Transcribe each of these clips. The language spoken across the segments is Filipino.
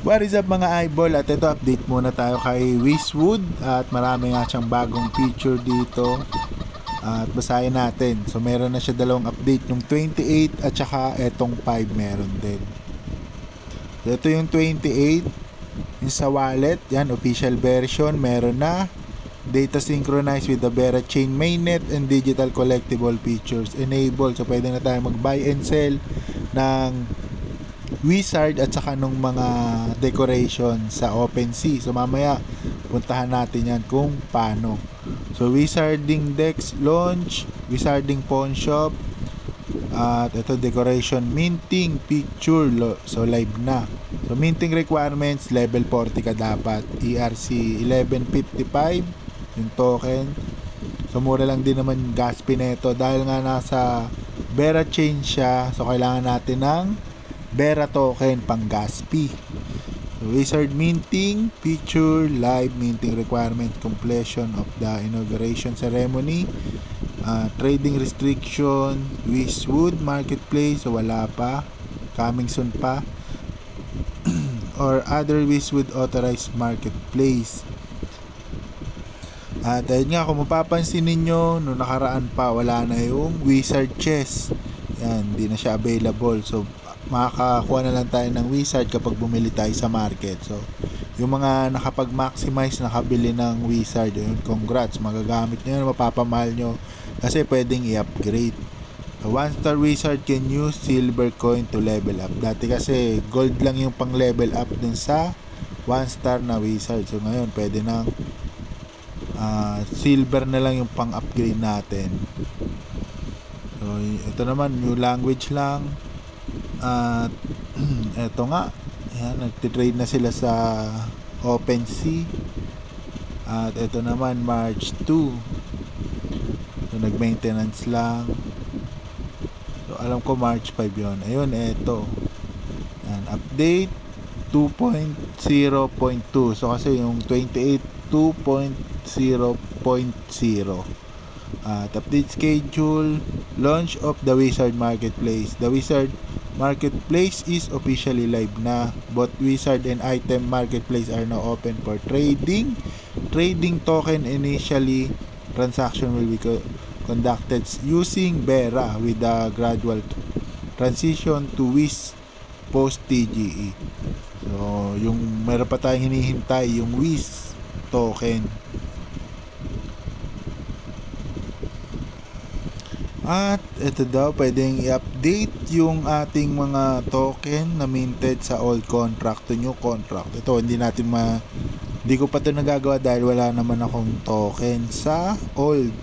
What is up mga eyeball? At ito, update muna tayo kay Wizwood. At marami nga siyang bagong feature dito. At basahin natin. So meron na siya dalawang update, yung 28 at saka etong 5 meron din. So, ito yung 28, yung sa wallet, yan, official version, meron na. Data synchronized with the Vera Chain mainnet and digital collectible features enabled. So pwede na tayo mag buy and sell ng Wizard at saka nung mga decoration sa OpenSea. So mamaya puntahan natin yan kung paano. So Wizarding Decks launch, Wizarding Pawn Shop, at ito decoration minting picture. So live na. So minting requirements level 40 ka dapat, ERC 1155 yung token. So mura lang din naman gas fee nito dahil nga nasa Vera Chain siya. So kailangan natin ng Vera token pang gas fee. So, Wizard minting feature live minting requirement completion of the inauguration ceremony. Trading restriction Wizwood marketplace, so wala pa, coming soon pa. Or other Wizwood authorized marketplace. At ayun nga, kung mapapansin ninyo, noong nakaraan pa wala na yung Wizard chest. Yan, hindi na siya available. So makakakuha na lang tayo ng Wizard kapag bumili tayo sa market. So yung mga nakapag-maximize, nakabili ng Wizard, yun, congrats, magagamit nyo yun, mapapamahal nyo kasi pwedeng i-upgrade. So, 1-star Wizard can use silver coin to level up. Dati kasi gold lang yung pang level up dun sa 1-star na Wizard. So ngayon pwede nang silver na lang yung pang upgrade natin. So ito naman new language lang. At eto nga, yan, nagtitrade na sila sa OpenSea. At ito naman March 2. So nag-maintenance lang. So alam ko March 5 yon. Ayun, eto. Yan, update 2.0.2. So kasi yung 28 2.0.0. At update schedule, launch of the Wizard Marketplace. The Wizard Marketplace is officially live na. Both Wizard and Item Marketplace are now open for trading. Trading token initially, transaction will be conducted using Vera with a gradual transition to Wiz post TGE. So, yung meron pa tayong hinihintay, yung Wiz token. At ito daw, pwedeng i-update yung ating mga token na minted sa old contract to new contract. Ito, hindi ko pa ito nagagawa dahil wala naman akong token sa old.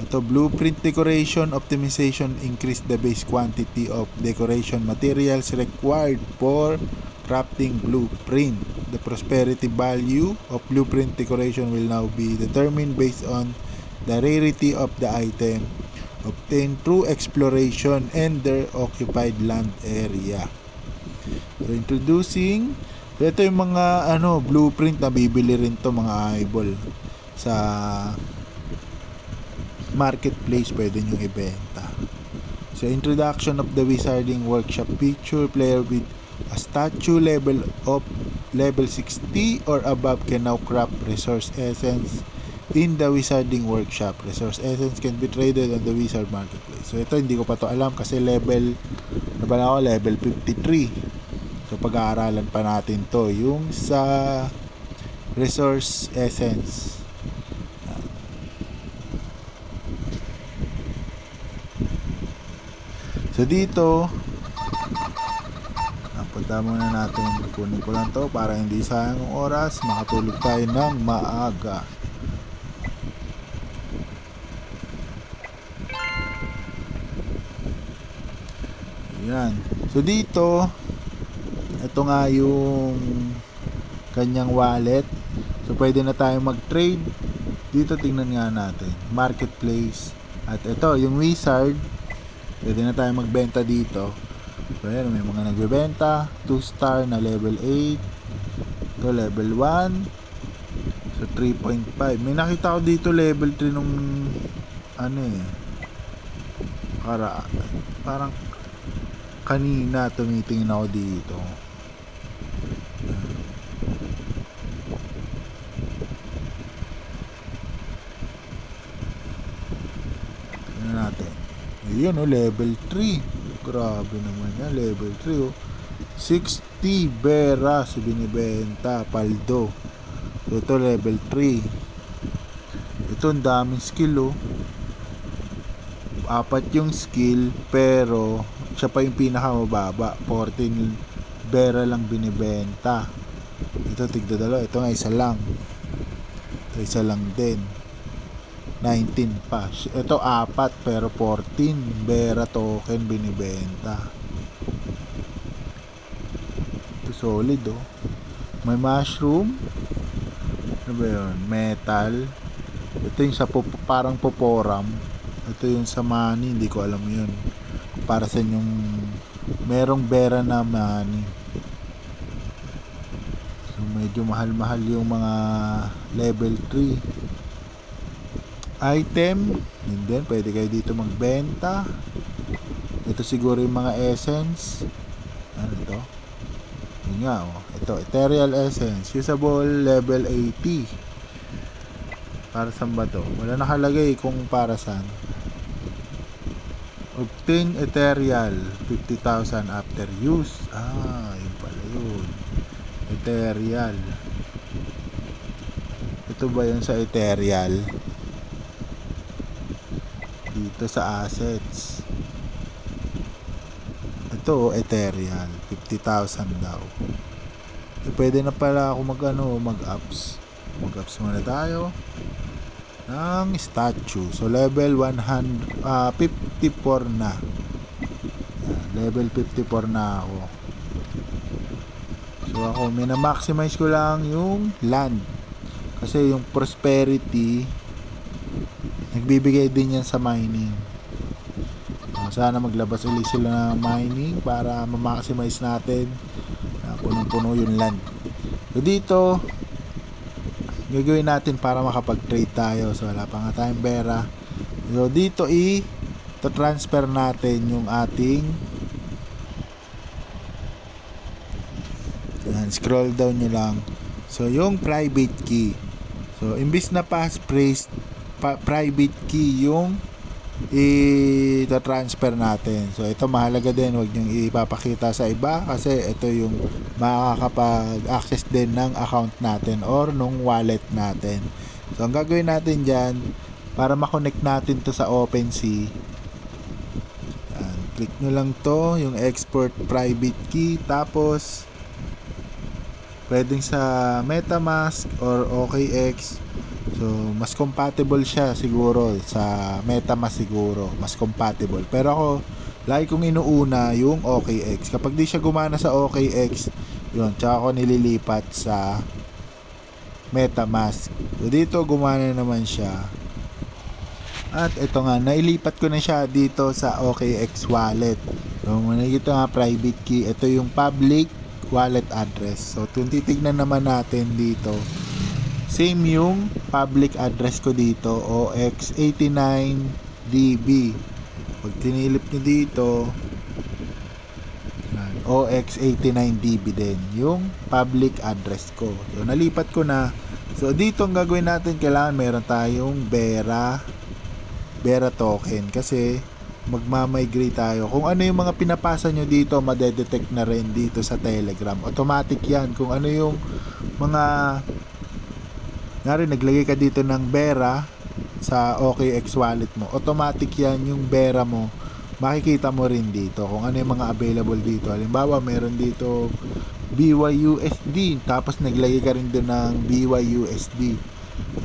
Ito, blueprint decoration optimization increase the base quantity of decoration materials required for crafting blueprint. The prosperity value of blueprint decoration will now be determined based on the rarity of the item obtained through exploration and their occupied land area. So introducing, ito yung mga blueprint na bibili rin to mga eyeball sa marketplace, pwede nyo ibenta. So introduction of the Wizarding Workshop feature, player with a statue level of level 60 or above can now craft resource essence in the Wizarding Workshop. Resource essence can be traded on the Wizard Marketplace. So ito hindi ko pa to alam kasi level 53. So pag-aaralan pa natin to yung sa resource essence. So dito punta muna natin, kunin ko lang to para hindi sayang ang oras, makatulog tayo ng maaga. Yan. So dito, ito nga yung kanyang wallet. So pwede na tayo mag-trade. Dito tingnan nga natin, marketplace. At ito, yung Wizard, pwede na tayo magbenta dito. So ayan, may mga nagbebenta. 2-star na level 8. Ito level 1. So 3.5. May nakita ko dito level 3 nung parang kanina tumitingin ako dito. Ayun oh, level 3. Grabe naman yan, level 3 oh. 60 beras binibenta, paldo. So ito level 3. Ito ang daming skill oh. 4 yung skill, pero siya pa yung pinakamababa. 14 bera lang binibenta. Ito tigda dalawa, ito nga isa lang. Ito isa lang din. 19 pa. Ito 4 pero 14 bera token binibenta. Ito solid oh. May mushroom. Ano ba yun? Metal. Ito yung sa parang poporam. Ito yung sa money, hindi ko alam yun. Para sa yung merong bera na money. So medyo mahal-mahal yung mga level 3. Item, and then pwede kayo dito magbenta. Ito siguro yung mga essence. Ano ito? Yun nga oh. Ito, ethereal essence. Usable level 80. Para saan ba to? Wala nakalagay kung para saan. Obtain ethereal 50,000 after use. Yun pala yun. Ethereal. Ito ba yun sa ethereal? Dito sa assets. Ito ethereal 50,000 daw. Pwede na pala ako mag-ups. Mag-ups muna tayo ng statue. So level 54 na. Level 54 na ako. So ako mina-maximize ko lang yung land. Kasi yung prosperity nagbibigay din yan sa mining. Sana maglabas ulit sila ng mining para ma-maximize natin. Punong-puno yung land. So dito gagawin natin para makapag-trade tayo. So wala pa nga tayong pera. So dito transfer natin yung ating yan, scroll down nyo lang. So yung private key. So imbis na passphrase private key yung i-transfer natin. So ito mahalaga din, huwag niyong ipapakita sa iba kasi ito yung makakapag-access din ng account natin or nung wallet natin. So ang gagawin natin dyan para makonect natin to sa OpenSea, click nyo lang to, yung export private key, tapos pwedeng sa MetaMask or OKX. So mas compatible siya siguro sa MetaMask, siguro mas compatible, pero ako lagi kong inuuna yung OKX. Kapag di siya gumana sa OKX, yun, tsaka ako nililipat sa MetaMask. So dito gumana naman siya. At ito nga, nailipat ko na siya dito sa OKX wallet. So nakikita nga private key, ito yung public wallet address. So kung titignan naman natin dito, same yung public address ko dito, OX89DB. Pag tinilip nyo dito, OX89DB din yung public address ko. So nalipat ko na. So dito ang gagawin natin, kailangan meron tayong Bera token kasi magmamigrate tayo. Kung ano yung mga pinapasa nyo dito, madedetect na rin dito sa Telegram. Automatic yan. Kung ano yung mga naglagay ka dito ng Bera sa OKX wallet mo, automatic yan yung Bera mo, makikita mo rin dito kung ano yung mga available dito. Halimbawa meron dito BYUSD, tapos naglagay ka rin doon ng BYUSD,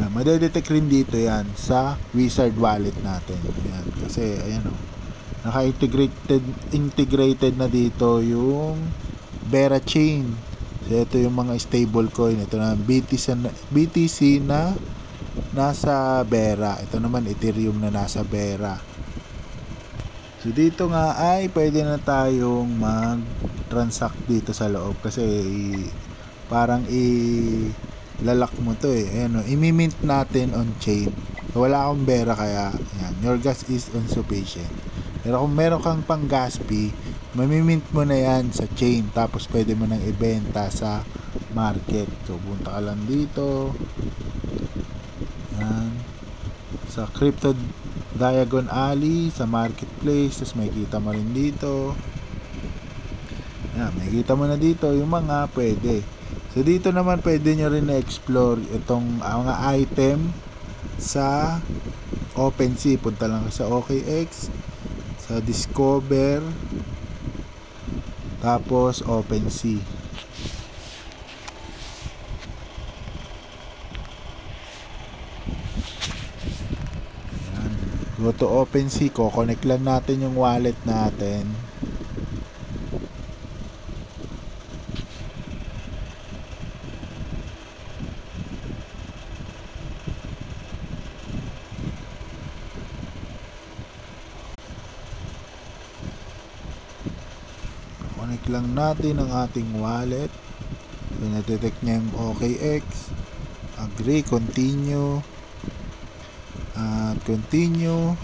madedetect rin dito yan sa Wizard wallet natin. Yan. Kasi ayan o, integrated na dito yung Bera chain. So ito yung mga stable coin. Ito na BTC na nasa Bera. Ito naman Ethereum na nasa Bera. So dito nga ay pwede na tayong mag-transact dito sa loob kasi parang lalak mo to Ayan, i-mint natin on chain. So, wala akong Bera kaya yan, your gas is insufficient. Pero kung meron kang pang gas fee, mamimint mo na yan sa chain, tapos pwede mo nang ibenta sa market. So punta ka lang dito yan, sa crypto Diagon Alley sa marketplace. Tapos makikita mo rin dito. Yan, makikita mo na dito yung mga pwede. So dito naman pwede nyo rin na-explore itong mga item sa OpenSea. Punta lang sa OKX, sa Discover, tapos OpenSea. Yan. Go to OpenSea, connect lang natin yung wallet natin. Connect lang natin ang ating wallet. So, na-detect niya yung OKX. Agree, continue. At continue.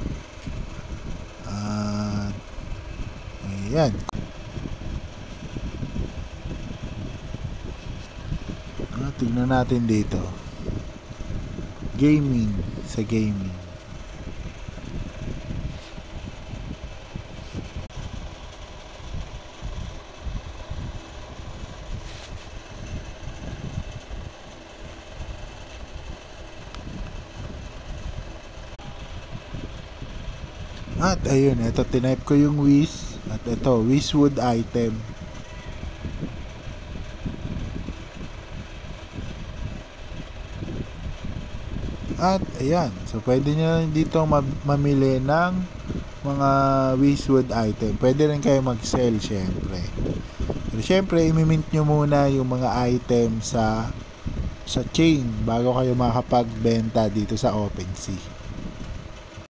At ayan. Tignan natin dito. Gaming. Sa gaming. At ayun, ito tinype ko yung Wish. At ito, Wishwood item. At ayan, so pwede nyo dito mamili ng mga Wishwood item. Pwede rin kayo mag-sell syempre. Pero syempre, imimint nyo muna yung mga item sa chain bago kayo makapagbenta dito sa OpenSea.